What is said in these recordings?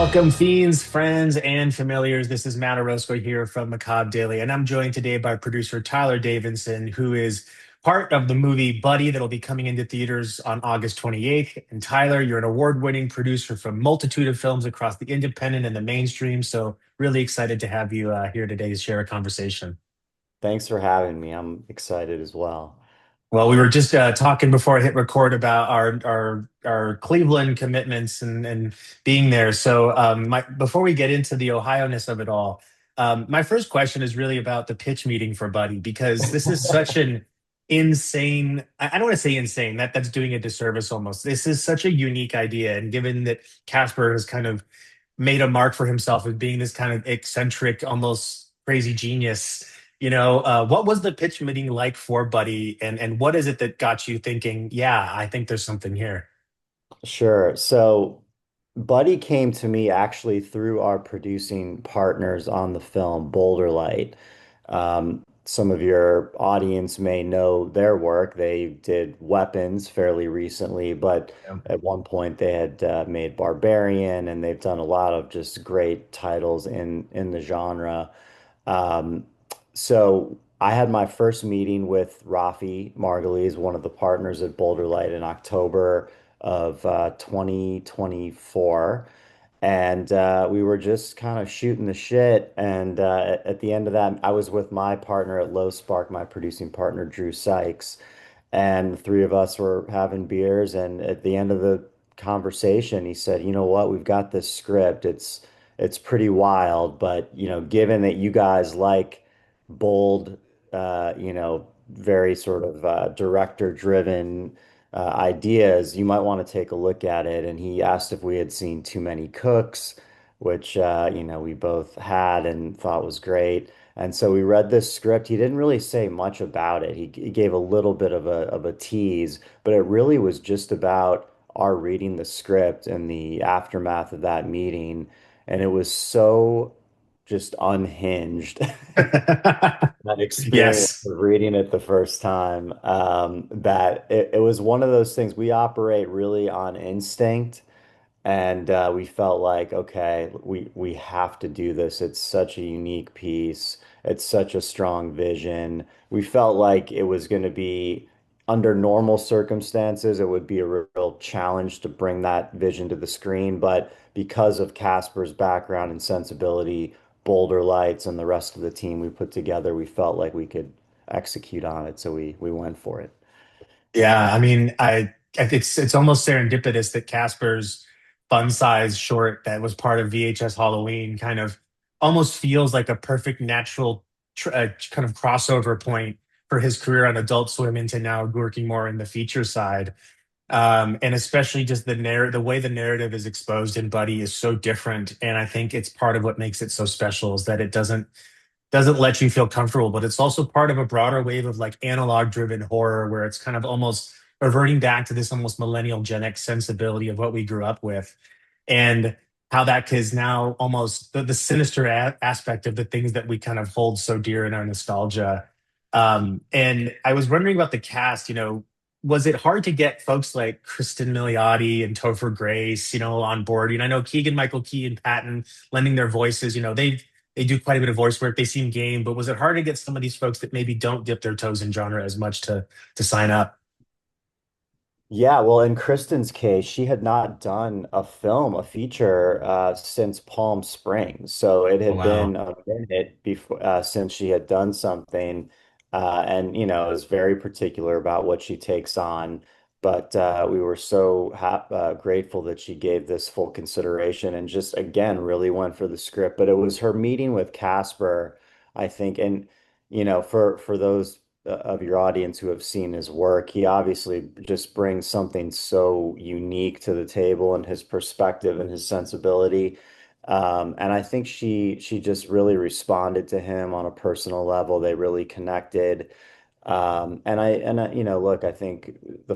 Welcome, fiends, friends, and familiars. This is Matt Orozco here from Macabre Daily, and I'm joined today by producer Tyler Davidson, who is part of the movie Buddy that'll be coming into theaters on August 28th. And Tyler, you're an award-winning producer from multitude of films across the independent and the mainstream. So really excited to have you here today to share a conversation. Thanks for having me. I'm excited as well. Well, we were just talking before I hit record about our Cleveland commitments and being there. So, before we get into the Ohio-ness of it all, my first question is really about the pitch meeting for Buddy because this is such an insane. I don't want to say insane. That's doing a disservice almost. This is such a unique idea, and given that Casper has kind of made a mark for himself as being this kind of eccentric, almost crazy genius. What was the pitch meeting like for Buddy, and what is it that got you thinking, yeah, I think there's something here? Sure. So, Buddy came to me actually through our producing partners on the film, Boulder Light. Some of your audience may know their work. They did Weapons fairly recently, but Yeah. at one point they had made Barbarian, and they've done a lot of just great titles in the genre. Um, so I had my first meeting with Rafi Margulies, one of the partners at Boulder Light, in October of 2024. And we were just kind of shooting the shit. And at the end of that, I was with my partner at Low Spark, my producing partner, Drew Sykes. And the three of us were having beers. And at the end of the conversation, he said, "You know what? We've got this script. It's pretty wild, but given that you guys like bold, very sort of director-driven ideas, you might want to take a look at it." And he asked if we had seen Too Many Cooks, which we both had and thought was great. And so we read this script. He didn't really say much about it. He gave a little bit of a tease, but it really was just about our reading the script and the aftermath of that meeting. And it was so just unhinged. That experience Yes. of reading it the first time, that it was one of those things. We operate really on instinct, and we felt like, okay, we have to do this. It's such a unique piece. It's such a strong vision. We felt like it was going to be, under normal circumstances, it would be a real challenge to bring that vision to the screen. But because of Casper's background and sensibility, Boulder Lights, and the rest of the team we put together, we felt like we could execute on it. So we went for it. Yeah, I mean, it's almost serendipitous that Casper's fun size short that was part of VHS Halloween kind of almost feels like a perfect natural kind of crossover point for his career on Adult Swim into now working more in the feature side. And especially just the way the narrative is exposed in Buddy is so different, and I think it's part of what makes it so special is that it doesn't let you feel comfortable, but it's also part of a broader wave of like analog driven horror where it's kind of almost reverting back to this almost millennial Gen X sensibility of what we grew up with, and how that is now almost the sinister aspect of the things that we kind of hold so dear in our nostalgia. And I was wondering about the cast, was it hard to get folks like Kristen Milioti and Topher Grace, on board? I know Keegan Michael Key and Patton lending their voices, they do quite a bit of voice work. They seem game, but was it hard to get some of these folks that maybe don't dip their toes in genre as much to sign up? Yeah, well, in Kristen's case, she had not done a film, a feature, since Palm Springs. So it Oh, had been wow. a minute before since she had done something, and is very particular about what she takes on. But we were so grateful that she gave this full consideration and just again really went for the script. But it was her meeting with Casper, I think, and for those of your audience who have seen his work, he obviously just brings something so unique to the table and his perspective and his sensibility. And I think she just really responded to him on a personal level. They really connected. Look, I think the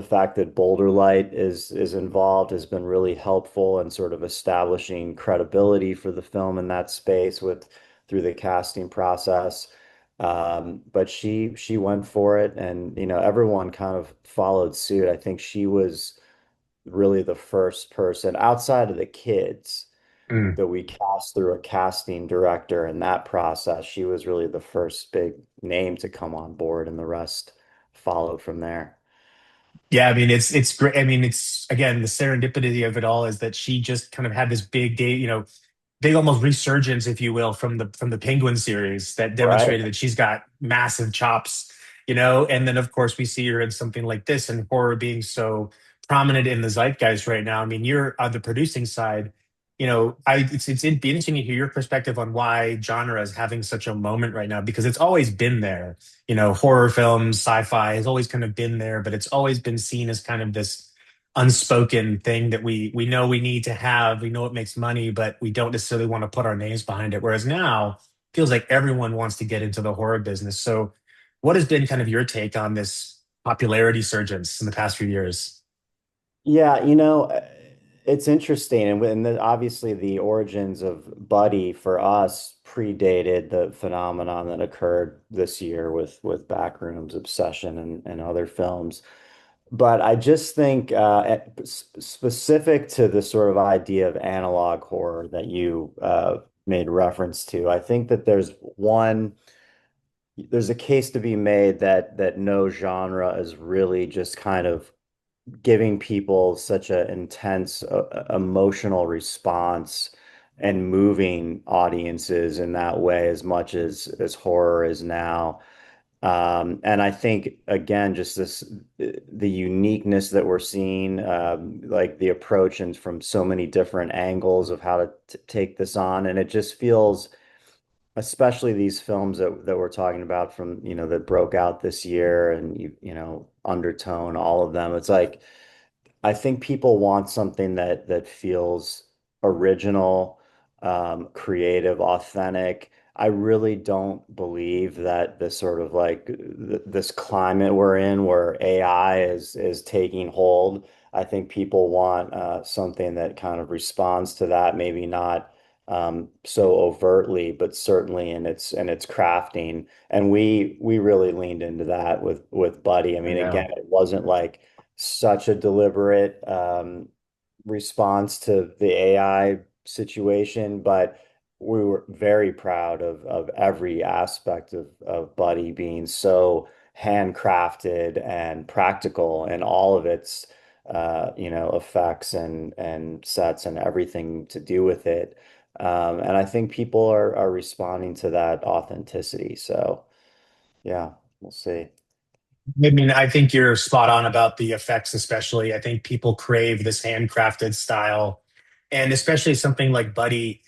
fact that Boulder Light is involved has been really helpful in sort of establishing credibility for the film in that space with through the casting process. But she went for it, and everyone kind of followed suit. I think she was really the first person outside of the kids Mm. that we cast through a casting director in that process. She was really the first big name to come on board, and the rest followed from there. Yeah, I mean it's great. I mean it's again the serendipity of it all is that she just kind of had this big day, big almost resurgence, if you will, from the Penguin series that Right. demonstrated that she's got massive chops, and then of course we see her in something like this and horror being so prominent in the zeitgeist right now. I mean, you're on the producing side, it'd be interesting to hear your perspective on why genre is having such a moment right now because it's always been there. Horror films, sci-fi has always kind of been there, but it's always been seen as kind of this unspoken thing that we know we need to have. We know it makes money, but we don't necessarily want to put our names behind it. Whereas now, it feels like everyone wants to get into the horror business. So, what has been kind of your take on this popularity surgence in the past few years? Yeah, it's interesting, and obviously the origins of Buddy for us predated the phenomenon that occurred this year with Backrooms, Obsession, and other films. But I just think specific to the sort of idea of analog horror that you made reference to, I think that there's a case to be made that no genre is really just kind of giving people such an intense emotional response and moving audiences in that way as much as horror is now. And I think again, just the uniqueness that we're seeing, like the approach and from so many different angles of how to t take this on, and it just feels, especially these films that we're talking about from, that broke out this year, and Undertone, all of them. It's like I think people want something that feels original, creative, authentic. I really don't believe that this sort of like this climate we're in where AI is taking hold. I think people want something that kind of responds to that, maybe not so overtly, but certainly in its crafting. And we really leaned into that with Buddy. I I mean, know. again, it wasn't like such a deliberate response to the AI situation, but we were very proud of every aspect of Buddy being so handcrafted and practical and all of its effects and sets and everything to do with it. And I think people are responding to that authenticity. So yeah, we'll see. I mean, I think you're spot on about the effects, especially. I think people crave this handcrafted style. And especially something like Buddy,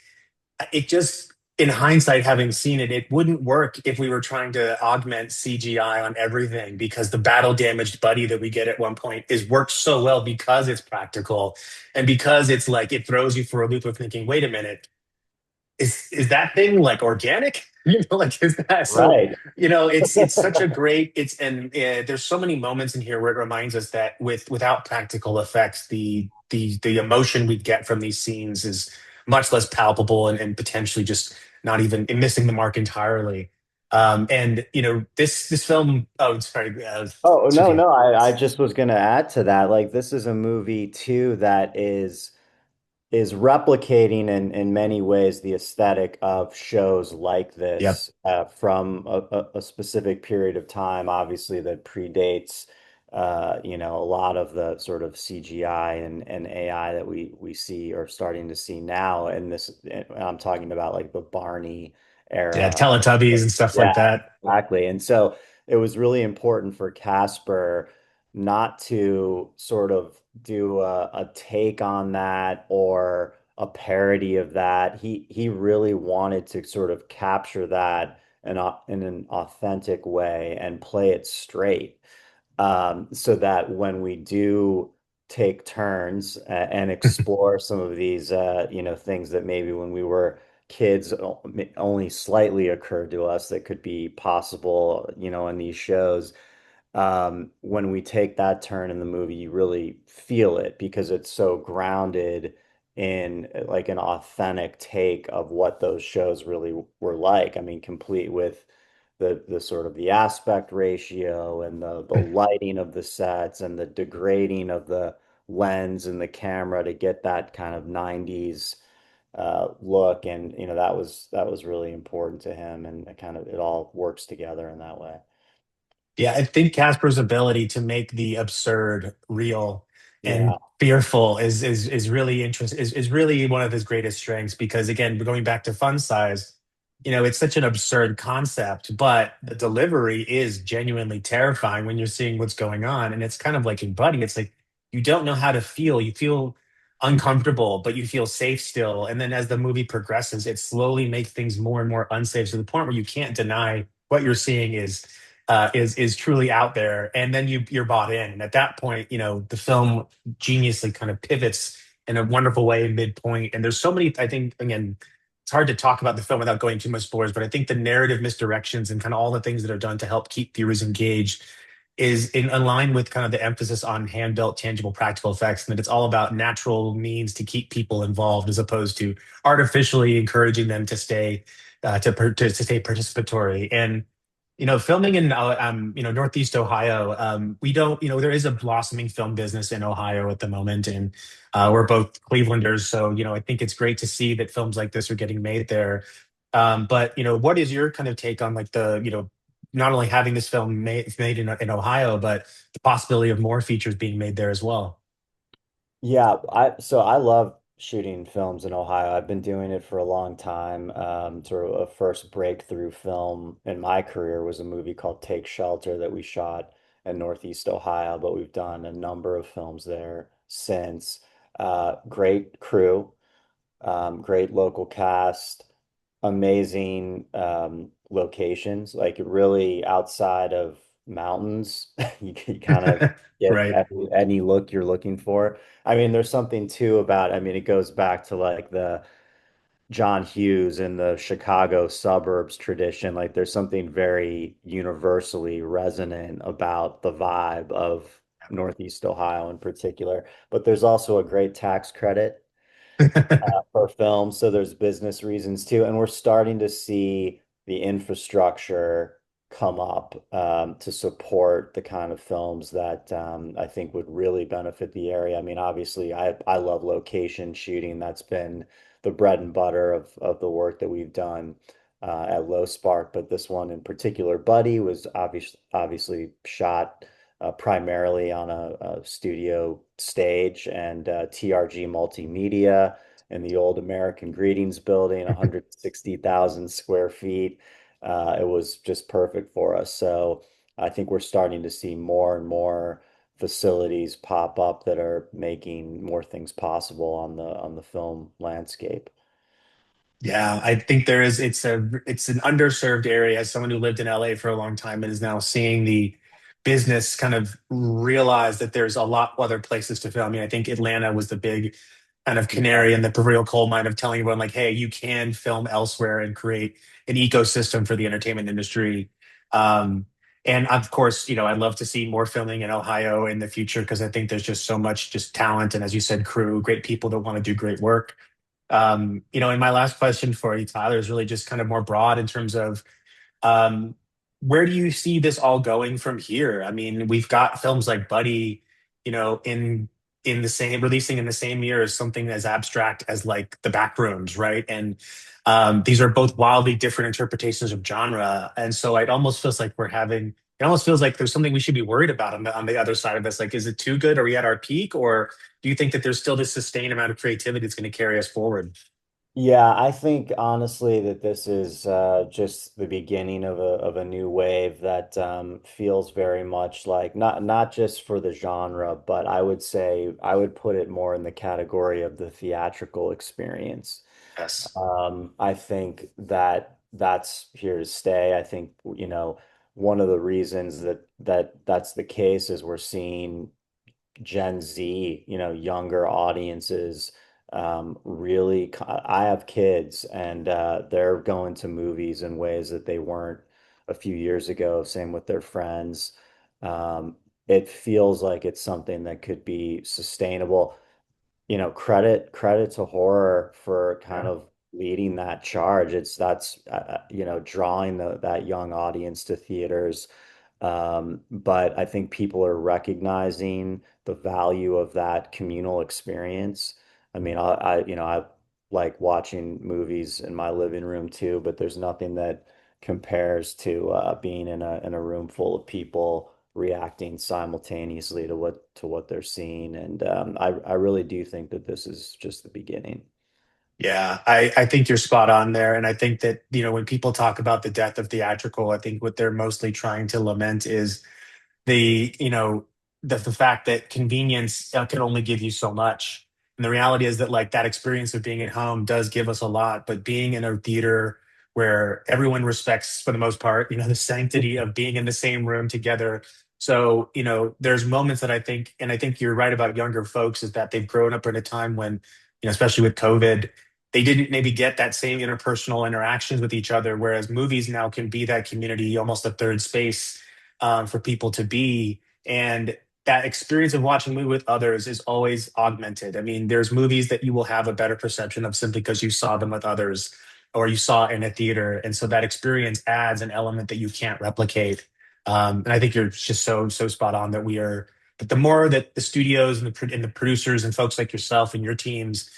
it just, in hindsight, having seen it, it wouldn't work if we were trying to augment CGI on everything because the battle damaged Buddy that we get at one point is worked so well because it's practical and because it's like it throws you for a loop of thinking, wait a minute, is that thing like organic? Like is that so? Right. It's such a great and there's so many moments in here where it reminds us that without practical effects, the emotion we get from these scenes is much less palpable and potentially just not even missing the mark entirely. And this film. Oh, sorry. Oh, Excuse no, me. no. I just was going to add to that. Like, this is a movie too that is replicating in many ways the aesthetic of shows like Yep. this from a specific period of time, obviously that predates a lot of the sort of CGI and AI that we see or starting to see now. And I'm talking about like the Barney Yeah. era. Teletubbies and stuff Yeah, like that. exactly. And so it was really important for Casper not to sort of do a take on that or a parody of that. He really wanted to sort of capture that in an authentic way and play it straight, so that when we do take turns and explore some of these, things that maybe when we were kids only slightly occurred to us that could be possible, in these shows. When we take that turn in the movie, you really feel it because it's so grounded in like an authentic take of what those shows really were like. I mean, complete with the sort of the aspect ratio and the lighting of the sets and the degrading of the lens and the camera to get that kind of 90s look. And that was really important to him, and it all works together in that way. Yeah, I think Casper's ability to make the absurd real Yeah. and fearful is really is really one of his greatest strengths because again, going back to fun size, it's such an absurd concept, but the delivery is genuinely terrifying when you're seeing what's going on. And it's kind of like in Buddy, it's like you don't know how to feel. You feel uncomfortable, but you feel safe still. And then as the movie progresses, it slowly makes things more and more unsafe to the point where you can't deny what you're seeing is truly out there, and then you're bought in. And at that point, the film geniusly kind of pivots in a wonderful way midpoint. And there's so many. I think again, it's hard to talk about the film without going too much spoilers, but I think the narrative misdirections and kind of all the things that are done to help keep viewers engaged is in line with kind of the emphasis on hand-built, tangible, practical effects, and that it's all about natural means to keep people involved as opposed to artificially encouraging them to stay to stay participatory. And filming in Northeast Ohio, we don't there is a blossoming film business in Ohio at the moment, and we're both Clevelanders, so I think it's great to see that films like this are getting made there. But what is your kind of take on like the not only having this film made in Ohio, but the possibility of more features being made there as well? Yeah, I love shooting films in Ohio. I've been doing it for a long time. Sort of a first breakthrough film in my career was a movie called Take Shelter that we shot in Northeast Ohio, but we've done a number of films there since. Great crew, great local cast, amazing locations, like really outside of mountains. You kind of get Right. any look you're looking for. I mean, there's something too about, I mean, it goes back to like the John Hughes in the Chicago suburbs tradition. Like there's something very universally resonant about the vibe of Northeast Ohio in particular. But there's also a great tax credit for film. So there's business reasons too. And we're starting to see the infrastructure come up to support the kind of films that I think would really benefit the area. I mean, obviously, I love location shooting. That's been the bread and butter of the work that we've done at Low Spark. But this one in particular, Buddy, was obviously shot primarily on a studio stage and TRG Multimedia in the old American Greetings building, 160,000 square feet. It was just perfect for us. So I think we're starting to see more and more facilities pop up that are making more things possible on the film landscape. Yeah, I think there is. It's an underserved area. As someone who lived in LA for a long time and is now seeing the business kind of realize that there's a lot other places to film. I mean, I think Atlanta was the big kind of Yeah. canary in the proverbial coal mine of telling everyone like, hey, you can film elsewhere and create an ecosystem for the entertainment industry. Um, and of course, I'd love to see more filming in Ohio in the future because I think there's just so much just talent and as you said, crew, great people that want to do great work. And my last question for you, Tyler, is really just kind of more broad in terms of um, where do you see this all going from here? I mean, we've got films like Buddy, in the same releasing in the same year as something as abstract as like The Backrooms, right? And these are both wildly different interpretations of genre, and so it almost feels like we're having. It almost feels like there's something we should be worried about on the other side of this. Like, is it too good? Are we at our peak, or do you think that there's still this sustained amount of creativity that's going to carry us forward? Yeah, I think honestly that this is just the beginning of a new wave that feels very much like not just for the genre, but I would say I would put it more in the category of the theatrical experience. Yes. I think that that's here to stay. I think, one of the reasons that that's the case is we're seeing Gen Z, younger audiences, really. I have kids, and they're going to movies in ways that they weren't a few years ago. Same with their friends. Um, it feels like it's something that could be sustainable. Credit to horror for kind Yeah. of leading that charge. That's drawing that young audience to theaters. But I think people are recognizing the value of that communal experience. I mean, I like watching movies in my living room too, but there's nothing that compares to being in a room full of people reacting simultaneously to what they're seeing. And I really do think that this is just the beginning. Yeah, I think you're spot on there. And I think that, when people talk about the death of theatrical, I think what they're mostly trying to lament is the you know the fact that convenience can only give you so much, and the reality is that like that experience of being at home does give us a lot, but being in a theater where everyone respects for the most part the sanctity of being in the same room together. So there's moments that I think you're right about younger folks, is that they've grown up in a time when, especially with COVID, they didn't maybe get that same interpersonal interactions with each other, whereas movies now can be that community, almost a third space for people to be. And that experience of watching a movie with others is always augmented. I mean, there's movies that you will have a better perception of simply because you saw them with others or you saw it in a theater. And so that experience adds an element that you can't replicate. And I think you're just so spot on that but the more that the studios and and the producers and folks like yourself and your teams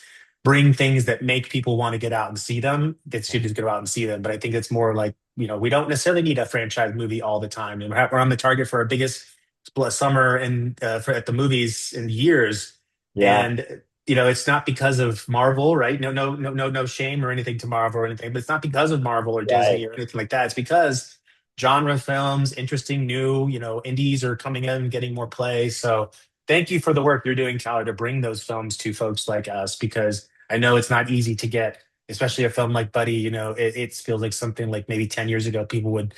bring things that make people want to get out and see them, that studios go out and see them. But I think it's more like, we don't necessarily need a franchise movie all the time. And we're on the target for our biggest summer at the movies in years. Yeah, And it's not because of Marvel, right? No shame or anything to Marvel or anything, but it's not because of Marvel or right. Disney or anything like that. It's because genre films, interesting new, indies are coming in and getting more play. So thank you for the work you're doing, Tyler, to bring those films to folks like us, because I know it's not easy to get, especially a film like Buddy. It feels like something like maybe 10 years ago people would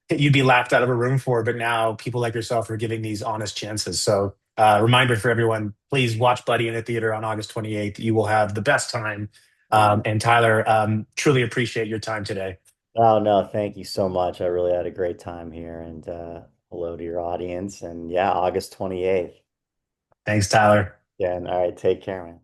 you'd be laughed out of a room for, but now people like yourself are giving these honest chances. So, reminder for everyone: please watch Buddy in the theater on August 28th. You will have the best time. Yeah. And Tyler, truly appreciate your time today. Oh, no, thank you so much. I really had a great time here and hello to your audience. And yeah, August 28th. Thanks, Tyler. Yeah, and all right, take care, man.